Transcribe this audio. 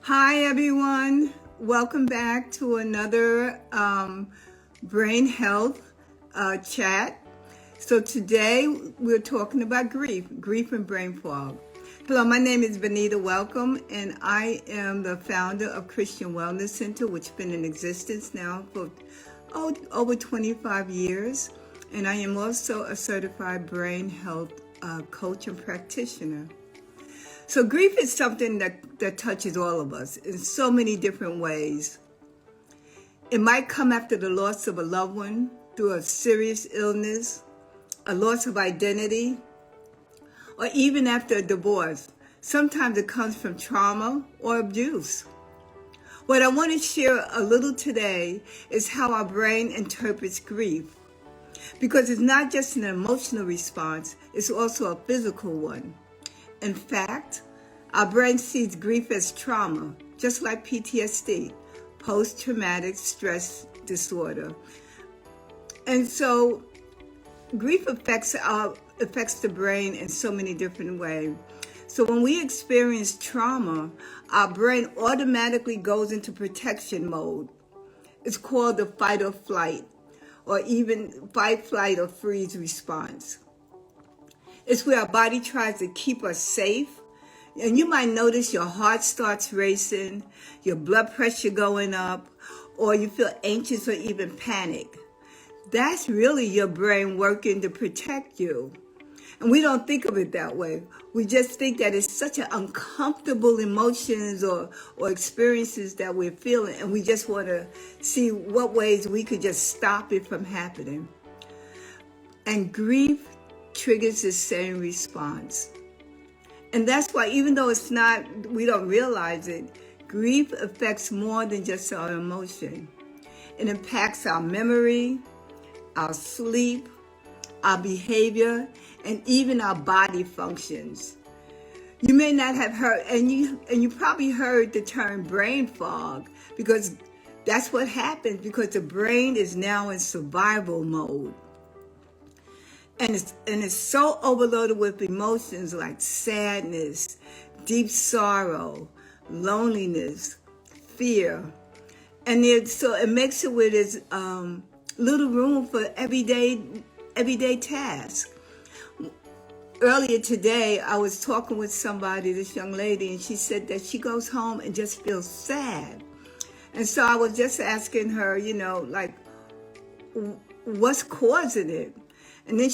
Hi, everyone. Welcome back to another brain health chat. So today we're talking about grief and brain fog. Hello, my name is Venita Welcome, and I am the founder of Christian Wellness Center, which has been in existence now for over 25 years. And I am also a certified brain health coach and practitioner. So grief is something that touches all of us in so many different ways. It might come after the loss of a loved one, through a serious illness, a loss of identity, or even after a divorce. Sometimes it comes from trauma or abuse. What I want to share a little today is how our brain interprets grief. Because it's not just an emotional response, it's also a physical one. In fact, our brain sees grief as trauma, just like PTSD, post-traumatic stress disorder. And so grief affects the brain in so many different ways. So when we experience trauma, our brain automatically goes into protection mode. It's called the fight or flight, or even fight, flight, or freeze response. It's where our body tries to keep us safe. And you might notice your heart starts racing, your blood pressure going up, or you feel anxious or even panic. That's really your brain working to protect you. And we don't think of it that way. We just think that it's such an uncomfortable emotions or experiences that we're feeling, and we just want to see what ways we could just stop it from happening. And grief triggers the same response. And that's why, even though we don't realize it, grief affects more than just our emotion. It impacts our memory, our sleep, our behavior, and even our body functions. You may not have heard, and you probably heard the term brain fog, because that's what happens, because the brain is now in survival mode. And it's so overloaded with emotions like sadness, deep sorrow, loneliness, fear. And so it makes it where there's little room for everyday tasks. Earlier today, I was talking with somebody, this young lady, and she said that she goes home and just feels sad. And so I was just asking her, like, what's causing it? And then